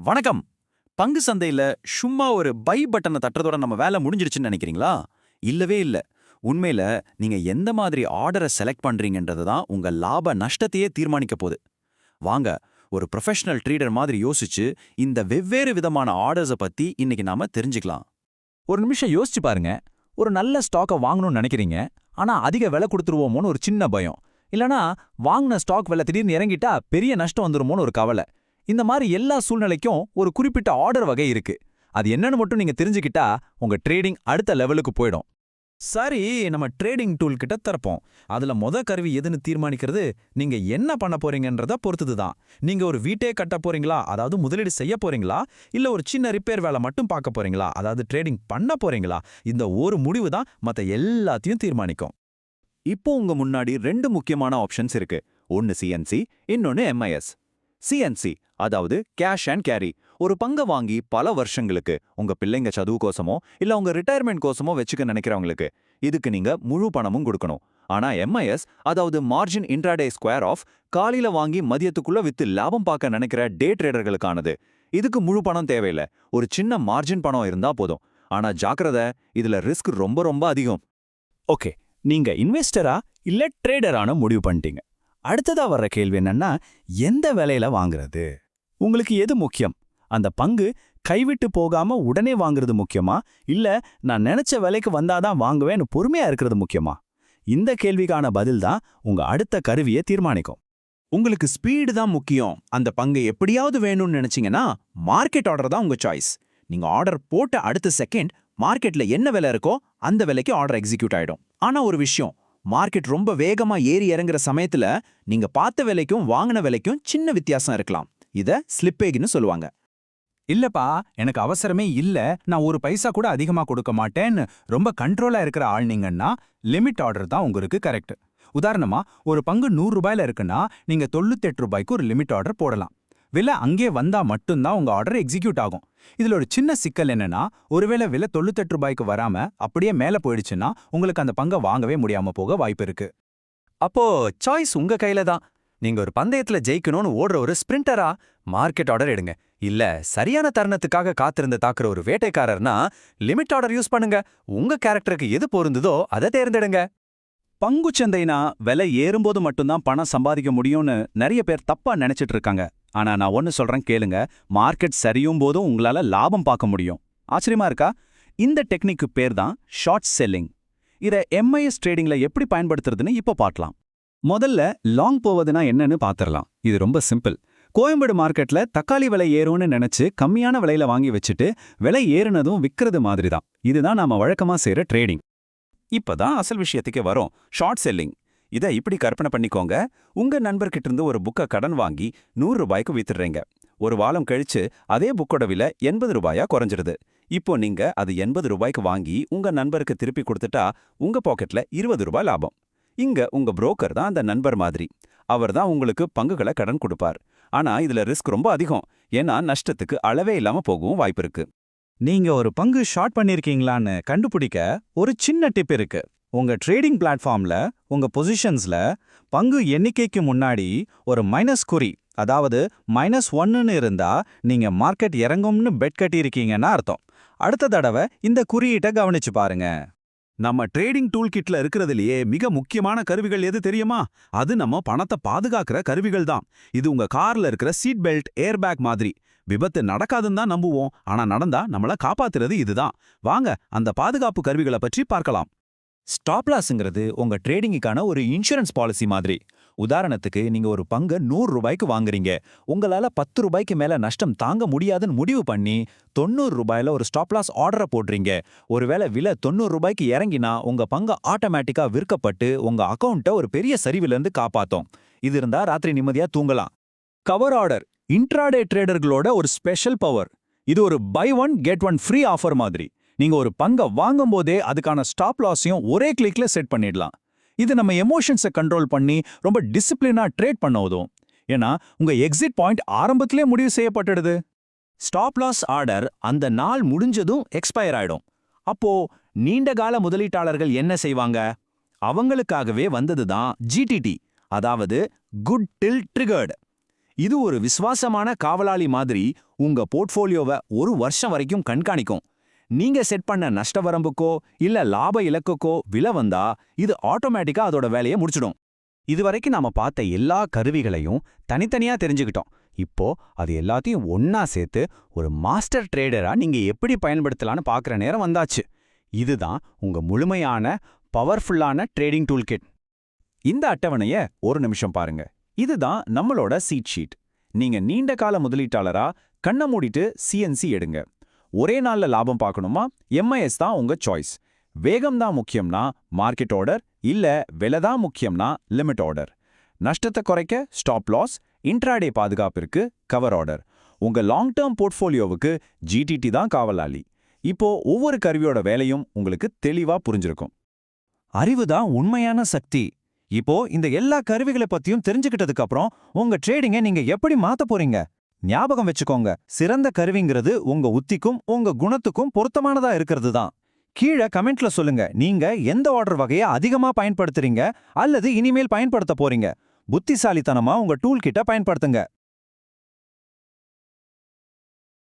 வணக்கம். பங்கு சந்தையில சும்மா ஒரு பை பட்டனை தட்டுறதோட நம்ம வேலை முடிஞ்சிடுச்சுன்னு நினைக்கிறீங்களா? இல்லவே இல்ல. உண்மையில நீங்க எந்த மாதிரி ஆர்டரை செலக்ட் பண்றீங்கன்றது தான் உங்க லாப நஷ்டத்தையே தீர்மானிக்க போகுது. வாங்க, ஒரு ப்ரொஃபஷனல் ட்ரேடர் மாதிரி யோசிச்சு இந்த வெவ்வேறு விதமான ஆர்டர்ஸை பத்தி இன்னைக்கு நாம தெரிஞ்சுக்கலாம். ஒரு நிமிஷம் யோசிச்சு பாருங்க. ஒரு நல்ல ஸ்டாக்கை வாங்கணும்னு நினைக்கிறீங்க, ஆனா அதிக விலை கொடுத்துருவோமோன்னு ஒரு சின்ன பயம். இல்லனா வாங்கின ஸ்டாக் விலை திடீர்னு இறங்கிட்டா பெரிய நஷ்டம் வந்துருமோன்னு ஒரு கவலை. இந்த மாதிரி எல்லா சூழ்நிலைக்கும் ஒரு குறிப்பிட்ட ஆர்டர் வகை இருக்கு. அது என்னன்னு மட்டும் நீங்க தெரிஞ்சுக்கிட்டா உங்க ட்ரேடிங் அடுத்த லெவலுக்கு போயிடும். சரி, நம்ம ட்ரேடிங் டூல் கிட்ட திறப்போம். அதுல கருவி எதுன்னு தீர்மானிக்கிறது நீங்க என்ன பண்ண போறீங்கன்றத பொறுத்தது தான். நீங்க ஒரு வீட்டே கட்ட போறீங்களா, அதாவது முதலீடு செய்ய போறீங்களா, இல்ல ஒரு சின்ன ரிப்பேர் வேலை மட்டும் பார்க்க போறீங்களா, அதாவது ட்ரேடிங் பண்ண போறீங்களா, இந்த ஒரு முடிவு தான் மத்த எல்லாத்தையும் தீர்மானிக்கும். இப்போ உங்க முன்னாடி ரெண்டு முக்கியமான ஆப்ஷன்ஸ் இருக்கு. ஒன்னு சிஎன்சி, இன்னொன்னு எம்ஐஎஸ். சிஎன்சி அதாவது கேஷ் அண்ட் கேரி. ஒரு பங்கை வாங்கி பல வருஷங்களுக்கு உங்க பிள்ளைங்க சதுவு கோசமோ இல்ல உங்க ரிட்டையர்மெண்ட் கோசமோ வச்சுக்க நினைக்கிறவங்களுக்கு இதுக்கு நீங்க முழு பணமும் கொடுக்கணும். ஆனா எம்ஐஎஸ் அதாவது மார்ஜின் இன்ட்ராடே ஸ்கொயர் ஆஃப், காலையில வாங்கி மதியத்துக்குள்ள வித்து லாபம் பார்க்க நினைக்கிற டே ட்ரேடர்களுக்கானது. இதுக்கு முழு பணம் தேவையில்லை, ஒரு சின்ன மார்ஜின் பணம் இருந்தா போதும். ஆனா ஜாக்கிரதை, இதுல ரிஸ்க் ரொம்ப ரொம்ப அதிகம். ஓகே, நீங்க இன்வெஸ்டரா இல்ல ட்ரேடரான முடிவு பண்ணிட்டீங்க. அடுத்ததா வர்ற கேள்வி என்னன்னா, எந்த விலையில வாங்குறது? உங்களுக்கு எது முக்கியம்? அந்த பங்கு கைவிட்டு போகாம உடனே வாங்குறது முக்கியமா, இல்ல நான் நினைச்ச விலைக்கு வந்தாதான் வாங்குவேன்னு பொறுமையா இருக்கிறது முக்கியமா? இந்த கேள்விக்கான பதில் தான் உங்க அடுத்த கருவியை தீர்மானிக்கும். உங்களுக்கு ஸ்பீடு தான் முக்கியம், அந்த பங்கு எப்படியாவது வேணும்னு நினைச்சீங்கன்னா மார்க்கெட் ஆர்டர் தான் உங்க சாய்ஸ். நீங்க ஆர்டர் போட்ட அடுத்த செகண்ட் மார்க்கெட்ல என்ன விலை இருக்கோ அந்த விலைக்கு ஆர்டர் எக்ஸிக்யூட் ஆயிடும். ஆனா ஒரு விஷயம், மார்க்கெட் ரொம்ப வேகமா ஏறி இறங்குற சமயத்துல நீங்க பார்த்த விலைக்கும் வாங்கின விலைக்கும் சின்ன வித்தியாசம் இருக்கலாம். இத ஸ்லிப்பேஜ்னு சொல்லுவாங்க. இல்லப்பா, எனக்கு அவசரமே இல்ல, நான் ஒரு பைசா கூட அதிகமா கொடுக்க மாட்டேன்னு ரொம்ப கண்ட்ரோலா இருக்கிற ஆள் நீங்கன்னா லிமிட் ஆர்டர் தான் உங்களுக்கு கரெக்ட். உதாரணமா, ஒரு பங்கு 100 ரூபாயில இருக்குன்னா நீங்க 98 ரூபாய்க்கு ஒரு லிமிட் ஆர்டர் போடலாம். விலை அங்கே வந்தா மட்டும்தான் உங்க ஆர்டர் எக்ஸிக்யூட் ஆகும். இதுல ஒரு சின்ன சிக்கல் என்னன்னா, ஒருவேளை விலை 98 ரூபாய்க்கு வராம அப்படியே மேல போயிடுச்சுன்னா உங்களுக்கு அந்த பங்கை வாங்கவே முடியாம போக வாய்ப்பு இருக்கு. அப்போ சாய்ஸ் உங்க கையில தான். நீங்க ஒரு பந்தயத்துல ஜெயிக்கணும்னு ஓடுற ஒரு ஸ்பிரிண்டரா மார்க்கெட் ஆர்டர் எடுங்க. இல்ல சரியான தருணத்துக்காக காத்திருந்து தாக்குற ஒரு வேட்டைக்காரர்னா லிமிட் ஆர்டர் யூஸ் பண்ணுங்க. உங்க கேரக்டருக்கு எது பொருந்துதோ அதை தேர்ந்தெடுங்க. பங்குச்சந்தைனா விலை ஏறும்போது மட்டும்தான் பணம் சம்பாதிக்க முடியும்னு நிறைய பேர் தப்பா நினைச்சிட்டு இருக்காங்க. ஆனா நான் ஒன்னு சொல்றேன் கேளுங்க, மார்க்கெட் சரியும் போதும் உங்களால லாபம் பார்க்க முடியும். ஆச்சரியமா இருக்கா? இந்த டெக்னிக்கு பேர் தான் ஷார்ட் செல்லிங். இதை எம்ஐஎஸ் ட்ரேடிங்ல எப்படி பயன்படுத்துறதுன்னு இப்போ பார்க்கலாம். முதல்ல லாங் போவதுனா என்னன்னு பாத்திரலாம். இது ரொம்ப சிம்பிள். கோயம்பேடு மார்க்கெட்ல தக்காளி விலை ஏறும்னு நினைச்சு கம்மியான விலையில வாங்கி வச்சுட்டு விலை ஏறுனதும் விக்கிறது மாதிரி தான். இதுதான் நாம வழக்கமா செய்யற ட்ரேடிங். இப்பதான் அசல் விஷயத்துக்கு வரும். Short selling. இதை இப்படி கற்பனை பண்ணிக்கோங்க. உங்க நண்பர்கிட்ட இருந்து ஒரு புக்கை கடன் வாங்கி 100 ரூபாய்க்கு வித்துடுறீங்க. ஒரு வாரம் கழிச்சு அதே புக்கோட விலை 80 ரூபாயா குறைஞ்சிருது. இப்போ நீங்க அது 80 ரூபாய்க்கு வாங்கி உங்க நண்பருக்கு திருப்பி கொடுத்துட்டா உங்க பாக்கெட்ல 20 ரூபாய் லாபம். இங்க உங்க புரோக்கர் தான் அந்த நண்பர் மாதிரி. அவர் தான் உங்களுக்கு பங்குகளை கடன் கொடுப்பார். ஆனா இதுல ரிஸ்க் ரொம்ப அதிகம். ஏன்னா நஷ்டத்துக்கு அளவே இல்லாம போகவும் வாய்ப்பு இருக்கு. நீங்க ஒரு பங்கு ஷார்ட் பண்ணிருக்கீங்களான்னு கண்டுபிடிக்க ஒரு சின்ன டிப் இருக்கு. உங்க ட்ரேடிங் பிளாட்ஃபார்ம்ல உங்க பொசிஷன்ஸ்ல பங்கு எண்ணிக்கைக்கு முன்னாடி ஒரு மைனஸ் குறி, அதாவது -1ன்னு இருந்தா நீங்க மார்க்கெட் இறங்கும்னு பெட் கட்டியிருக்கீங்கன்னா அர்த்தம். அடுத்த தடவை இந்த குறியீட்டை கவனிச்சு பாருங்க. நம்ம ட்ரேடிங் டூல் கிட்ல இருக்கிறதுலயே மிக முக்கியமான கருவிகள் எது தெரியுமா? அது நம்ம பணத்தை பாதுகாக்கிற கருவிகள் தான். இது உங்க கார்ல இருக்கிற சீட் பெல்ட், ஏர் பேக் மாதிரி. விபத்து நடக்காதுன்னு தான் நம்புவோம், ஆனா நடந்தா நம்மள காப்பாத்துறது இதுதான். வாங்க அந்த பாதுகாப்பு கருவிகளை பற்றி பார்க்கலாம். ஸ்டாப் லாஸ்ங்கிறது உங்க ட்ரேடிங்குக்கான ஒரு இன்சூரன்ஸ் பாலிசி மாதிரி. உதாரணத்துக்கு நீங்க ஒரு பங்கை 100 ரூபாய்க்கு வாங்குறீங்க. உங்களால 10 ரூபாய்க்கு மேல நஷ்டம் தாங்க முடியாதுன்னு முடிவு பண்ணி 90 ரூபாயில ஒரு ஸ்டாப் லாஸ் ஆர்டரை போடுறீங்க. ஒருவேளை விலை 90 ரூபாய்க்கு இறங்கினா உங்க பங்கு ஆட்டோமேட்டிக்கா விற்கப்பட்டு உங்க அக்கௌண்ட்டை ஒரு பெரிய சரிவுல இருந்து காப்பாத்தும். இது இருந்தா ராத்திரி நிம்மதியா தூங்கலாம். கவர் ஆர்டர் இன்ட்ராடே ட்ரேடர்களோட ஒரு ஸ்பெஷல் பவர். இது ஒரு buy one get one free offer மாதிரி. நீங்க ஒரு பங்கை வாங்கும் போதே அதுக்கான ஸ்டாப் லாஸையும் ஒரே கிளிக்ல செட் பண்ணிடலாம். இது நம்ம எமோஷன்ஸை கண்ட்ரோல் பண்ணி ரொம்ப டிசிப்ளினா ட்ரேட் பண்ண உதவும். ஏன்னா உங்க எக்ஸிட் பாயிண்ட் ஆரம்பத்திலே முடிவு செய்யப்பட்டுடுது. ஸ்டாப் லாஸ் ஆர்டர் அந்த நாள் முடிஞ்சதும் எக்ஸ்பயர் ஆயிடும். அப்போ நீண்டகால முதலீட்டாளர்கள் என்ன செய்வாங்க? அவங்களுக்காகவே வந்தது தான் ஜிடிடி, அதாவது குட் டில் ட்ரிகர்டு. இது ஒரு விசுவாசமான காவலாளி மாதிரி உங்க போர்ட்ஃபோலியோவை ஒரு வருஷம் வரைக்கும் கண்காணிக்கும். நீங்க செட் பண்ண நஷ்ட வரம்புக்கோ இல்ல லாப இலக்குக்கோ விலை வந்தா இது ஆட்டோமேட்டிக்கா அதோட வேலையை முடிச்சிடும். இதுவரைக்கும் நாம பார்த்த எல்லா கருவிகளையும் தனித்தனியா தெரிஞ்சுக்கிட்டோம். இப்போ அது எல்லாத்தையும் ஒன்னா சேர்த்து ஒரு மாஸ்டர் ட்ரேடரா நீங்க எப்படி பயன்படுத்தலாம்னு பார்க்குற நேரம் வந்தாச்சு. இதுதான் உங்க முழுமையான பவர்ஃபுல்லான ட்ரேடிங் டூல் கிட். இந்த அட்டவணைய ஒரு நிமிஷம் பாருங்க. இதுதான் நம்மளோட சீட் ஷீட். நீங்க நீண்ட கால முதலீட்டாளரா கண்ண மூடிட்டு சிஎன்சி எடுங்க. ஒரே நாள்ல லாபம் பார்க்கணுமா? MIS தான் உங்க சாய்ஸ். வேகம் தான் முக்கியம்னா மார்க்கெட் ஆர்டர், இல்ல விலை தான் முக்கியம்னா லிமிட் ஆர்டர். நஷ்டத்தை குறைக்க ஸ்டாப் லாஸ், இன்ட்ராடே பாதுகாப்பிற்கு கவர் ஆர்டர். உங்க லாங் டேர்ம் போர்ட்ஃபோலியோவுக்கு GTT தான் காவலாளி. இப்போ ஒவ்வொரு கருவியோட வேலையும் உங்களுக்கு தெளிவா புரிஞ்சிருக்கும். அறிவு தான் உண்மையான சக்தி. இப்போ இந்த எல்லா கருவிகளை பத்தியும் தெரிஞ்சுக்கிட்டதுக்கு அப்புறம் உங்க ட்ரேடிங்கை நீங்க எப்படி மாத்த போறீங்க? ஞாபகம் வச்சுக்கோங்க, சிறந்த கருவிங்கிறது உங்க உத்திக்கும் உங்க குணத்துக்கும் பொருத்தமானதா இருக்கிறது தான். கீழே கமெண்ட்ல சொல்லுங்க, நீங்க எந்த ஆர்டர் வகையை அதிகமா பயன்படுத்துறீங்க அல்லது இனிமேல் பயன்படுத்த போறீங்க. புத்திசாலித்தனமா உங்க டூல் கிட்ட பயன்படுத்துங்க.